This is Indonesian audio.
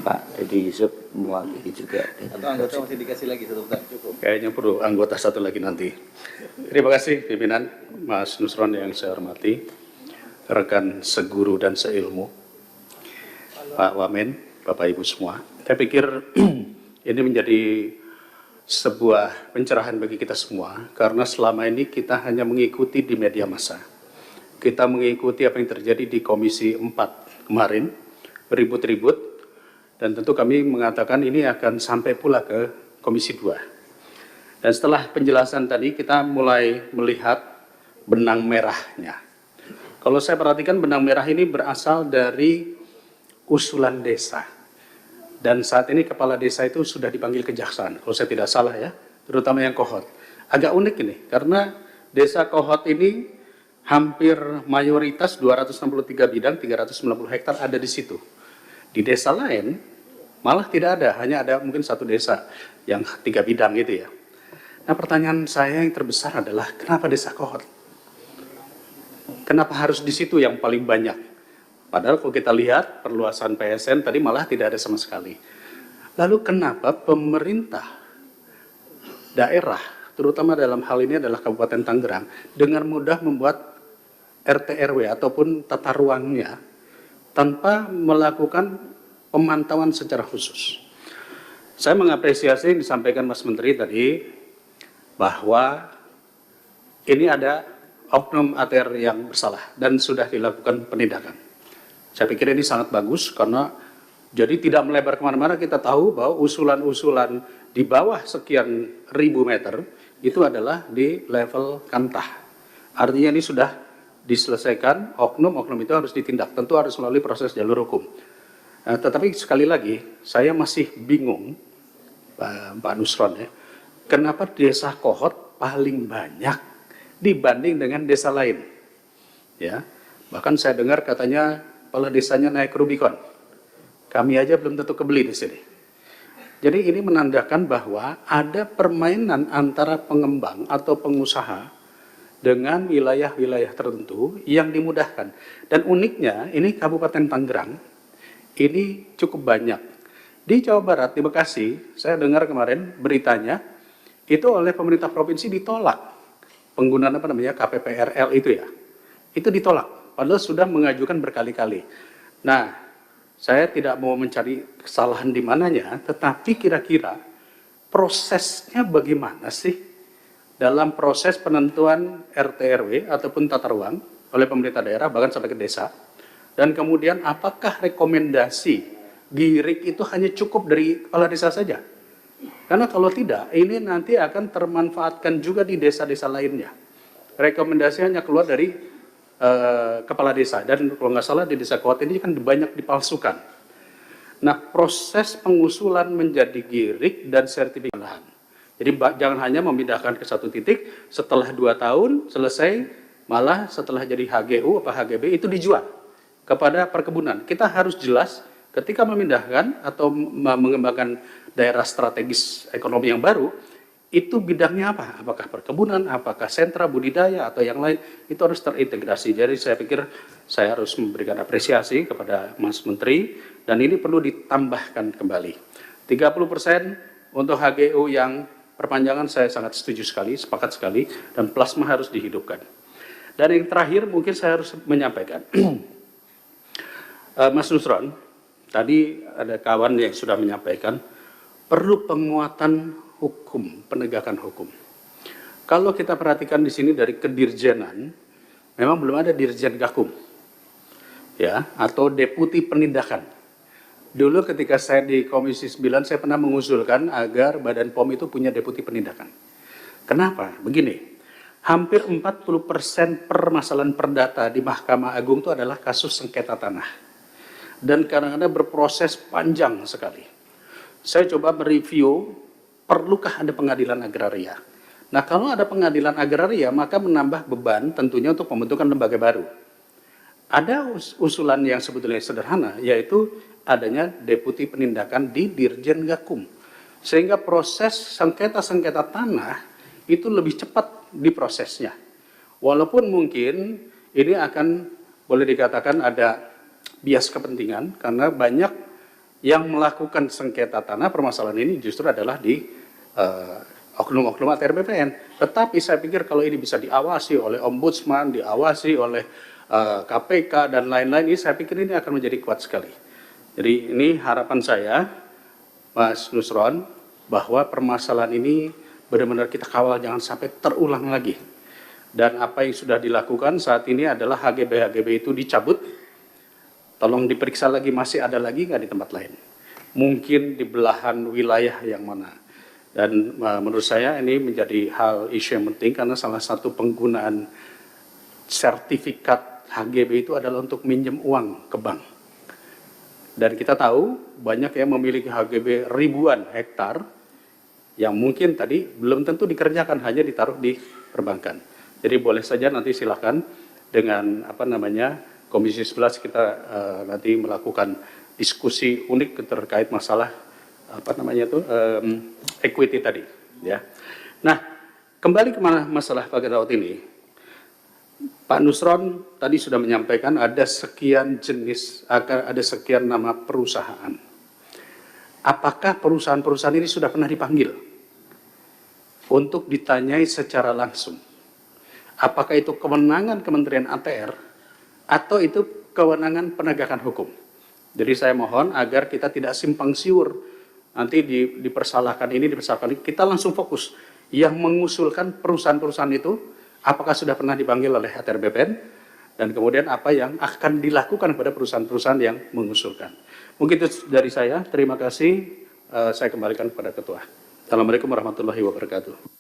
Pak Edi Yusuf mewakili juga. Atau anggota masih dikasih lagi satu pertanyaan cukup? Kayaknya perlu anggota satu lagi nanti. Terima kasih pimpinan, Mas Nusron yang saya hormati, rekan seguru dan seilmu, Pak Wamen, Bapak Ibu semua. Saya pikir ini menjadi sebuah pencerahan bagi kita semua, karena selama ini kita hanya mengikuti di media massa. Kita mengikuti apa yang terjadi di Komisi 4 kemarin, beribut-ribut, dan tentu kami mengatakan ini akan sampai pula ke Komisi 2. Dan setelah penjelasan tadi, kita mulai melihat benang merahnya. Kalau saya perhatikan, benang merah ini berasal dari usulan desa. Dan saat ini kepala desa itu sudah dipanggil kejaksaan, kalau saya tidak salah ya, terutama yang Kohot. Agak unik ini, karena desa Kohot ini hampir mayoritas 263 bidang, 390 hektar ada di situ. Di desa lain malah tidak ada, hanya ada mungkin satu desa yang 3 bidang gitu ya. Nah, pertanyaan saya yang terbesar adalah kenapa desa Kohot? Kenapa harus di situ yang paling banyak? Padahal kalau kita lihat perluasan PSN tadi malah tidak ada sama sekali. Lalu kenapa pemerintah daerah, terutama dalam hal ini adalah Kabupaten Tangerang, dengan mudah membuat RT RW ataupun tata ruangnya tanpa melakukan pemantauan secara khusus? Saya mengapresiasi yang disampaikan Mas Menteri tadi, bahwa ini ada oknum ATR yang bersalah dan sudah dilakukan penindakan. Saya pikir ini sangat bagus, karena jadi tidak melebar kemana-mana. Kita tahu bahwa usulan-usulan di bawah sekian ribu meter itu adalah di level kantah. Artinya ini sudah diselesaikan, oknum-oknum itu harus ditindak, tentu harus melalui proses jalur hukum. Tetapi sekali lagi, saya masih bingung, Pak Nusron ya, kenapa desa Kohot paling banyak dibanding dengan desa lain? Ya, bahkan saya dengar katanya kepala desanya naik Rubicon. Kami aja belum tentu kebeli di sini. Jadi ini menandakan bahwa ada permainan antara pengembang atau pengusaha dengan wilayah-wilayah tertentu yang dimudahkan. Dan uniknya, ini Kabupaten Tangerang, ini cukup banyak. Di Jawa Barat, di Bekasi, saya dengar kemarin beritanya, itu oleh pemerintah provinsi ditolak. Penggunaan KPPRL itu ya. Itu ditolak, padahal sudah mengajukan berkali-kali. Nah, saya tidak mau mencari kesalahan di mananya, tetapi kira-kira prosesnya bagaimana sih dalam proses penentuan RT RW ataupun tata ruang oleh pemerintah daerah, bahkan sampai ke desa. Dan kemudian apakah rekomendasi GIRIK itu hanya cukup dari kepala desa saja? Karena kalau tidak, ini nanti akan termanfaatkan juga di desa-desa lainnya. Rekomendasi hanya keluar dari kepala desa. Dan kalau nggak salah di desa Kohot ini kan banyak dipalsukan. Nah, proses pengusulan menjadi GIRIK dan sertifikat lahan. Jadi jangan hanya memindahkan ke satu titik, setelah 2 tahun selesai, malah setelah jadi HGU atau HGB itu dijual kepada perkebunan. Kita harus jelas ketika memindahkan atau mengembangkan daerah strategis ekonomi yang baru, itu bidangnya apa? Apakah perkebunan, apakah sentra budidaya atau yang lain, itu harus terintegrasi. Jadi saya pikir saya harus memberikan apresiasi kepada Mas Menteri, dan ini perlu ditambahkan kembali. 30% untuk HGU yang perpanjangan saya sangat setuju sekali, sepakat sekali, dan plasma harus dihidupkan. Dan yang terakhir mungkin saya harus menyampaikan, Mas Nusron, tadi ada kawan yang sudah menyampaikan, perlu penguatan hukum, penegakan hukum. Kalau kita perhatikan di sini dari kedirjenan, memang belum ada dirjen gakum, ya, atau deputi penindakan. Dulu ketika saya di Komisi 9, saya pernah mengusulkan agar Badan POM itu punya deputi penindakan. Kenapa? Begini, hampir 40% permasalahan perdata di Mahkamah Agung itu adalah kasus sengketa tanah. Dan kadang-kadang berproses panjang sekali. Saya coba mereview, perlukah ada pengadilan agraria? Nah, kalau ada pengadilan agraria, maka menambah beban tentunya untuk pembentukan lembaga baru. Ada usulan yang sebetulnya sederhana, yaitu adanya deputi penindakan di Dirjen Gakum. Sehingga proses sengketa-sengketa tanah itu lebih cepat diprosesnya. Walaupun mungkin ini akan boleh dikatakan ada bias kepentingan, karena banyak yang melakukan sengketa tanah permasalahan ini justru adalah di oknum-oknum ATR BPN. Tetapi saya pikir kalau ini bisa diawasi oleh Ombudsman, diawasi oleh KPK dan lain-lain, ini saya pikir ini akan menjadi kuat sekali. Jadi ini harapan saya, Mas Nusron, bahwa permasalahan ini benar-benar kita kawal jangan sampai terulang lagi. Dan apa yang sudah dilakukan saat ini adalah HGB itu dicabut. Tolong diperiksa lagi, masih ada lagi nggak di tempat lain? Mungkin di belahan wilayah yang mana? Dan menurut saya ini menjadi hal isu yang penting karena salah satu penggunaan sertifikat HGB itu adalah untuk minjem uang ke bank. Dan kita tahu banyak yang memiliki HGB ribuan hektar yang mungkin tadi belum tentu dikerjakan, hanya ditaruh di perbankan. Jadi boleh saja nanti silakan dengan Komisi 11 kita nanti melakukan diskusi unik terkait masalah equity tadi, ya. Nah, kembali ke masalah Pak Daud ini, Pak Nusron tadi sudah menyampaikan ada sekian jenis, ada sekian nama perusahaan. Apakah perusahaan-perusahaan ini sudah pernah dipanggil untuk ditanyai secara langsung? Apakah itu kewenangan Kementerian ATR atau itu kewenangan penegakan hukum? Jadi saya mohon agar kita tidak simpang siur, nanti dipersalahkan ini, kita langsung fokus. Yang mengusulkan perusahaan-perusahaan itu, apakah sudah pernah dipanggil oleh ATR BPN, dan kemudian apa yang akan dilakukan kepada perusahaan-perusahaan yang mengusulkan. Mungkin itu dari saya, terima kasih, saya kembalikan kepada Ketua. Assalamualaikum warahmatullahi wabarakatuh.